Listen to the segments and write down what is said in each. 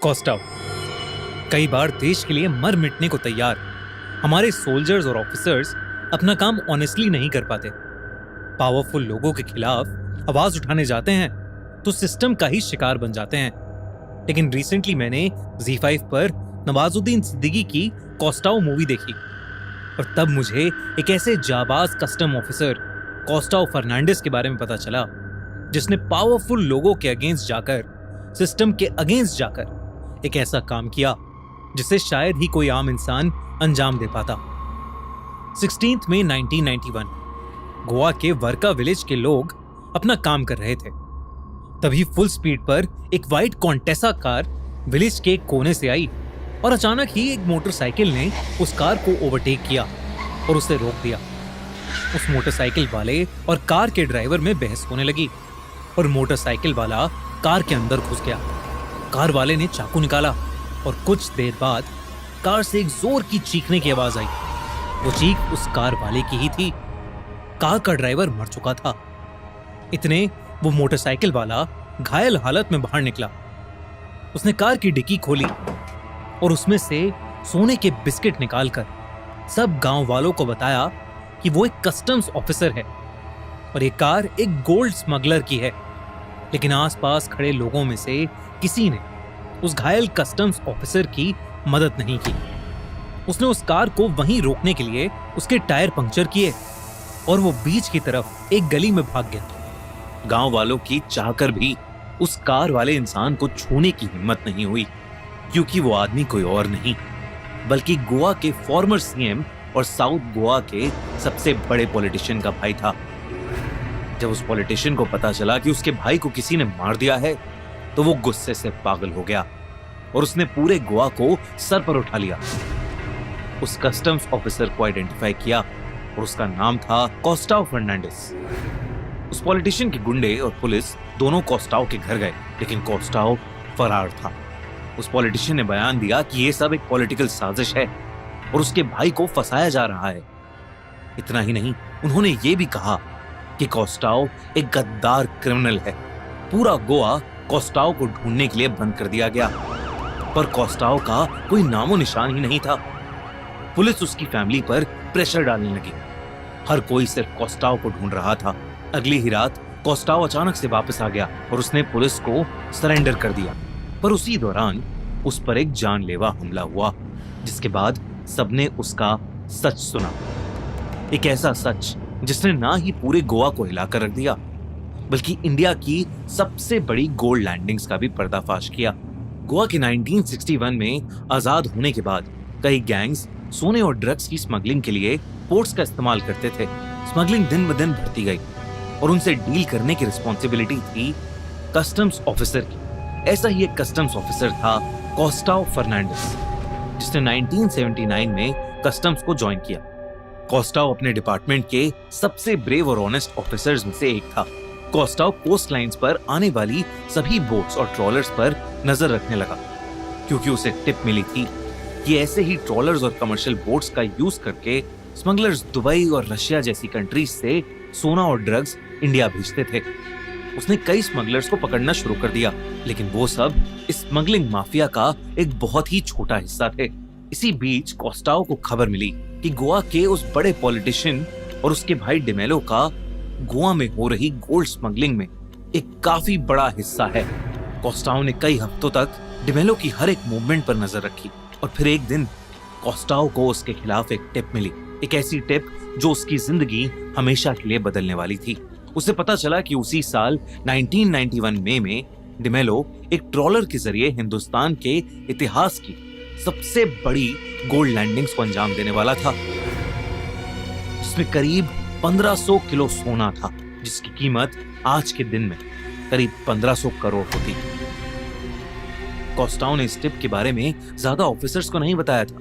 कॉस्टाव कई बार देश के लिए मर मिटने को तैयार हमारे सोल्जर्स और ऑफिसर्स अपना काम ऑनेस्टली नहीं कर पाते। पावरफुल लोगों के खिलाफ आवाज उठाने जाते हैं तो सिस्टम का ही शिकार बन जाते हैं। लेकिन रिसेंटली मैंने Z5 पर नवाजुद्दीन सिद्दीकी की कॉस्टाव मूवी देखी और तब मुझे एक ऐसे जाबाज कस्टम ऑफिसर कॉस्टाव फर्नांडिस के बारे में पता चला जिसने पावरफुल लोगों के अगेंस्ट जाकर, सिस्टम के अगेंस्ट जाकर एक ऐसा काम किया जिसे शायद ही कोई आम इंसान अंजाम दे पाता। 16 मई 1991 गोवा के वर्का विलेज के लोग अपना काम कर रहे थे। तभी फुल स्पीड पर एक व्हाइट कॉन्टेसा कार विलेज के एक कोने से आई और अचानक ही एक मोटरसाइकिल ने उस कार को ओवरटेक किया और उसे रोक दिया। उस मोटरसाइकिल वाले और कार के ड्राइवर में बहस होने लगी और मोटरसाइकिल वाला कार के अंदर घुस गया। कार वाले ने चाकू निकाला और कुछ देर बाद कार से एक जोर की चीखने की आवाज आई। वो चीख उस कार वाले की ही थी। कार का ड्राइवर मर चुका था। इतने वो मोटरसाइकिल वाला घायल हालत में बाहर निकला। उसने कार की डिक्की खोली और उसमें से सोने के बिस्किट निकालकर सब गांव वालों को बताया कि वो एक कस्टम्स ऑफिसर है और ये कार एक गोल्ड स्मगलर की है। लेकिन आसपास खड़े लोगों में से किसी ने उस घायल कस्टम्स ऑफिसर की मदद नहीं की। उसने उस कार को वहीं रोकने के लिए उसके टायर पंक्चर किए और वो बीच की तरफ एक गली में भाग गया। गांव वालों की चाहकर भी उस कार वाले इंसान को छूने की हिम्मत नहीं हुई, क्योंकि वो आदमी कोई और नहीं बल्कि गोवा के फॉर्मर सीएम और साउथ गोवा के सबसे बड़े पॉलिटिशियन का भाई था। जब उस पॉलिटिशियन को पता चला कि उसके भाई को किसी ने मार दिया है तो वो गुस्से से पागल हो गया और उसने पूरे गोवा को सर पर उठा लिया। उस कस्टम्स ऑफिसर को आइडेंटिफाई किया और उसका नाम था कॉस्टाव फर्नांडिस। उस पॉलिटिशियन के गुंडे और पुलिस दोनों कॉस्टाव के घर गए, लेकिन कॉस्टाव फरार था। उस पॉलिटिशियन ने बयान दिया कि ये सब एक पॉलिटिकल साजिश है और उसके भाई को फंसाया जा रहा है। इतना ही नहीं, उन्होंने ये भी कहा कि कॉस्टाव एक गद्दार क्रिमिनल है। पूरा गोवा कॉस्टाव को ढूंढने के लिए बंद कर दिया गया, पर कॉस्टाव का कोई नामो निशान ही नहीं था। पुलिस उसकी फैमिली पर प्रेशर डालने लगी। हर कोई सिर्फ कॉस्टाव को ढूंढ रहा था। अगली ही रात कॉस्टाव अचानक से वापस आ गया और उसने पुलिस को सरेंडर कर दिया। पर उसी दौरान उस पर एक जानलेवा हमला हुआ, जिसके बाद सबने उसका सच सुना। एक ऐसा सच जिसने ना ही पूरे गोवा को हिलाकर रख दिया, बल्कि इंडिया की सबसे बड़ी गोल्ड लैंडिंग्स का भी पर्दाफाश किया। गोवा के 1961 में आजाद होने के बाद कई गैंग्स सोने और ड्रग्स की स्मगलिंग के लिए पोर्ट्स का इस्तेमाल करते थे। स्मगलिंग दिन ब दिन बढ़ती गई और उनसे डील करने की रिस्पॉन्सिबिलिटी थी कस्टम्स ऑफिसर की। ऐसा ही एक कस्टम्स ऑफिसर था कॉस्टाव फर्नांडिस, जिसने 1979 में कस्टम्स को ज्वाइन किया। कॉस्टाव अपने डिपार्टमेंट के सबसे ब्रेव और ऑनेस्ट ऑफिसर्स में से एक था। कॉस्टाव कोस्ट लाइंस पर आने वाली सभी बोट्स और ट्रॉलर्स पर नजर रखने लगा, क्योंकि उसे टिप मिली थी कि ऐसे ही ट्रॉलर्स और कमर्शियल बोट्स का यूज करके स्मगलर्स दुबई और रशिया जैसी कंट्रीज से सोना और ड्रग्स इंडिया भेजते थे। उसने कई स्मगलर्स को पकड़ना शुरू कर दिया, लेकिन वो सब इस स्मगलिंग माफिया का एक बहुत ही छोटा हिस्सा थे। इसी बीच कॉस्टाव को खबर मिली कि गोवा के उस बड़े पॉलिटिशियन और उसके भाई डिमेलो का गोवा में हो रही गोल्ड स्मगलिंग में एक काफी बड़ा हिस्सा है। कॉस्टाव ने कई हफ्तों तक डिमेलो की हर एक मूवमेंट पर नजर रखी और फिर एक दिन कॉस्टाव को उसके खिलाफ एक टिप मिली, एक ऐसी टिप जो उसकी जिंदगी हमेशा के लिए बदलने वाली थी। उसे पता चला कि उसी साल 1991 मई में डिमेलो एक ट्रॉलर के जरिए हिंदुस्तान के इतिहास की सबसे बड़ी गोल्ड लैंडिंग्स को अंजाम देने वाला था, जिसमें करीब 1500 किलो सोना था, जिसकी कीमत आज के दिन में करीब 1500 करोड़ होती। कॉस्टाव ने इस टिप के बारे में ज्यादा ऑफिसर्स को नहीं बताया था,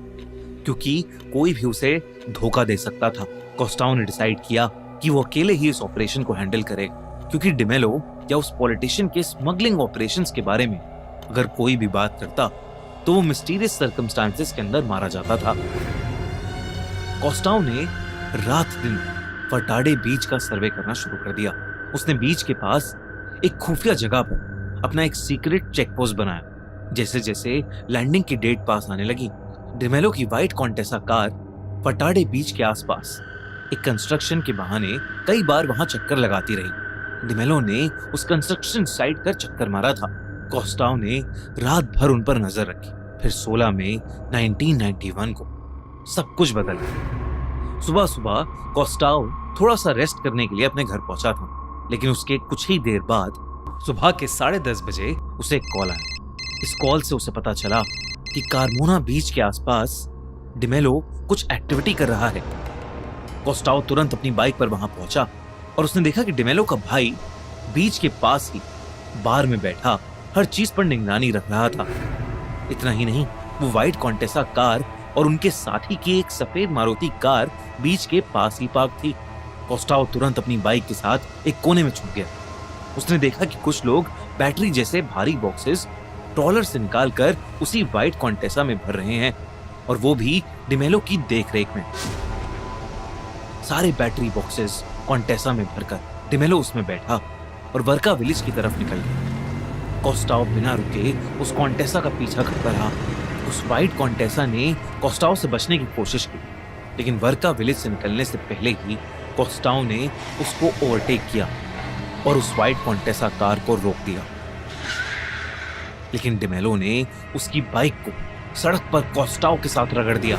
क्योंकि कोई भी उसे धोखा दे सकता था। कॉस्टाव ने डिसाइड किया कि वो अकेले ही इस ऑपरेशन को हैंडल करे, क्योंकि डिमेलो या उस पॉलिटिशियन के स्मगलिंग ऑपरेशंस के बारे में अगर कोई भी बात करता तो वो मिस्टीरियस सर्कमस्टांसेस के अंदर मारा जाता था। कॉस्टाव ने रात दिन फटाडे बीच का सर्वे करना शुरू कर दिया। उसने बीच के पास एक खुफिया जगह पर अपना एक सीक्रेट चेक पोस्ट बनाया, जैसे जैसे लैंडिंग की डेट पास आने लगी, डिमेलो की व्हाइट कॉन्टेसा कार फटाडे बीच के आसपास एक कंस्ट्रक्शन के बहाने कई बार वहां चक्कर लगाती रही। डिमेलो ने उस कंस्ट्रक्शन साइट पर चक्कर मारा था। कोस्टाओ ने रात भर उन पर नजर रखी। फिर 16 मई 1991 को सब कुछ बदल गया। सुबह सुबह कोस्टाओ थोड़ा सा रेस्ट करने के लिए अपने घर पहुंचा था, लेकिन उसके कुछ ही देर बाद सुबह के 10:30 बजे उसे एक कॉल आया। इस कॉल से उसे पता चला कि कार्मोना बीच के आसपास डिमेलो कुछ एक्टिविटी कर रहा है। कोस्टाओ तुरंत अपनी बाइक पर वहां पहुंचा और उसने देखा कि डिमेलो का भाई बीच के पास ही बार में बैठा हर चीज पर निगरानी रख रहा था। इतना ही नहीं, वो व्हाइट कॉन्टेसा कार और उनके साथी की एक सफेद मारुति कार बीच के पास ही पार्क थी। कोस्टाओ तुरंत अपनी बाइक के साथ एक कोने में छुप गया। उसने देखा कि कुछ लोग बैटरी जैसे भारी बॉक्सेस ट्रॉलर से निकालकर उसी व्हाइट कॉन्टेसा में भर रहे हैं, और वो भी डिमेलो की देखरेख में। सारे बैटरी बॉक्सेस कॉन्टेसा में भरकर डिमेलो उसमें बैठा और वर्का विलेज की तरफ निकल गया। कोस्टाओ बिना रुके उस कॉन्टेसा का पीछा करता रहा। उस व्हाइट कॉन्टेसा ने कोस्टाओ से बचने की कोशिश की, लेकिन वर्का विलेज से निकलने से पहले ही कोस्टाओ ने उसको ओवरटेक किया और उस व्हाइट कॉन्टेसा कार को रोक दिया। लेकिन डिमेलो ने उसकी बाइक को सड़क पर कोस्टाओ के साथ रगड़ दिया,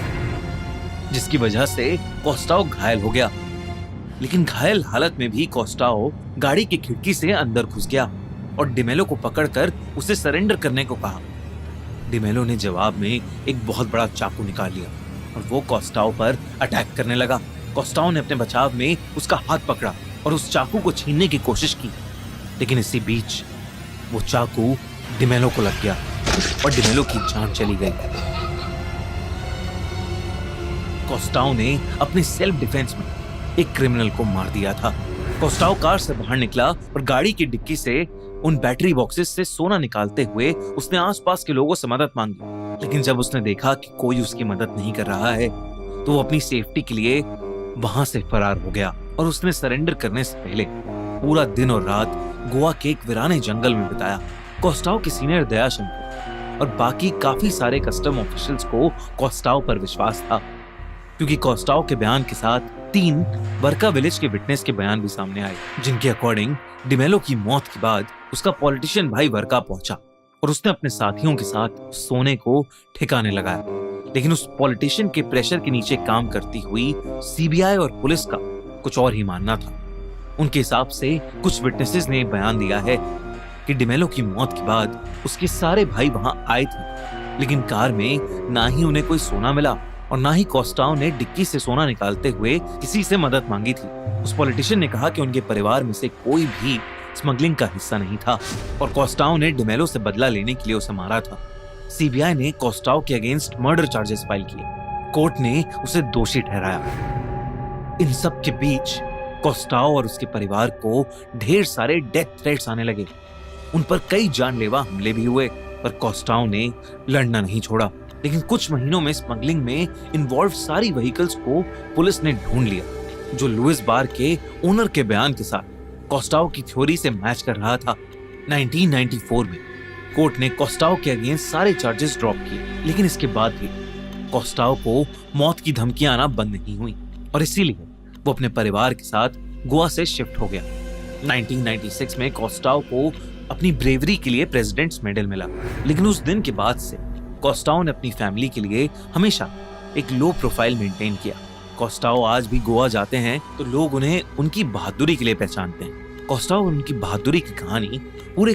जिसकी वजह से कोस्टाओ घायल हो गया। लेकिन घायल हालत में भी कोस्टाओ गाड़ी की खिड़की से अंदर घुस गया और डिमेलो को पकड़कर उसे सरेंडर करने को कहा। डिमेलो ने जवाब में एक बहुत बड़ा चाकू निकाल लिया और वो कोस्टाओ पर अटैक करने लगा। कोस्टाओ ने अपने बचाव में उसका हाथ पकड़ा और उस चाकू को छीनने की कोशिश की, लेकिन इसी बीच वो चाकू डिमेलो को लग गया और डिमेलो की जान चली गई। कोस्टाओ ने अपने सेल्फ डिफेंस में एक क्रिमिनल को मार दिया था। कोस्टाओ कार से बाहर निकला और गाड़ी की डिक्की से उन बैटरी बॉक्सेस से सोना निकालते हुए उसने आसपास के लोगों से मदद मांगी। लेकिन जब उसने देखा कि कोई उसकी मदद नहीं कर रहा है, तो वो अपनी सेफ्टी के लिए वहां से फरार हो गया और उसने सरेंडर करने से पहले पूरा दिन और रात गोवा के एक वीराने जंगल में बिताया। कोस्टाओ के सीनियर दयाशंकर और बाकी काफी सारे कस्टम ऑफिशियल्स को कोस्टाओ पर विश्वास था, क्योंकि कोस्टाओ के बयान के साथ 3 वर्का विलेज के विटनेस के बयान भी सामने आए, जिनके अकॉर्डिंग डिमेलो की मौत के बाद उसका पॉलिटिशियन भाई वर्का पहुंचा और उसने अपने साथियों के साथ सोने को ठिकाने लगाया। लेकिन उस पॉलिटिशियन के प्रेशर के नीचे काम करती हुई सीबीआई और पुलिस का कुछ और ही मानना था। उनके हिसाब से कुछ विटनेसेस ने बयान दिया है कि डिमेलो की मौत के बाद उसके सारे भाई वहां आए थे, लेकिन कार में ना ही उन्हें कोई सोना मिला और ना ही कोस्टाओ ने डिक्की से सोना निकालते हुए किसी से मदद मांगी थी। उस पॉलिटिशियन ने कहा कि उनके परिवार में से कोई भी स्मगलिंग का हिस्सा नहीं था और कोस्टाओ ने डिमेलो से बदला लेने के लिए उसे मारा था। सीबीआई ने कोस्टाओ के अगेंस्ट मर्डर चार्जेस फाइल किए। कोर्ट ने उसे दोषी ठहराया। इन सब के बीच कोस्टाओ और उसके परिवार को ढेर सारे डेथ थ्रेट्स आने लगे। उन पर कई जानलेवा हमले भी हुए, पर कोस्टाओ ने लड़ना नहीं छोड़ा। लेकिन कुछ महीनों में स्मगलिंग में इन्वॉल्व सारी व्हीकल्स को पुलिस ने ढूंढ लिया, जो लुइस बार के ओनर के बयान के साथ कोस्टाओ की थ्योरी से मैच कर रहा था। 1994 में कोर्ट ने कोस्टाओ के अगेंस्ट सारे चार्जेस ड्रॉप किए, लेकिन इसके बाद भी कोस्टाओ को मौत की धमकियां आना बंद नहीं हुई और इसीलिए वो अपने परिवार के साथ गोवा से शिफ्ट हो गया। 1996 में कोस्टाओ को अपनी ब्रेवरी के लिए प्रेसिडेंट्स मेडल मिला, लेकिन उस दिन के बाद से कोस्टाओ ने अपनी फैमिली के लिए हमेशा एक लो प्रोफाइल मेंटेन किया। कोस्टाओ आज भी गोवा जाते हैं तो लोग उन्हें उनकी बहादुरी के लिए पहचानते हैं। कोस्टाओ और उनकी बहादुरी की कहानी पूरे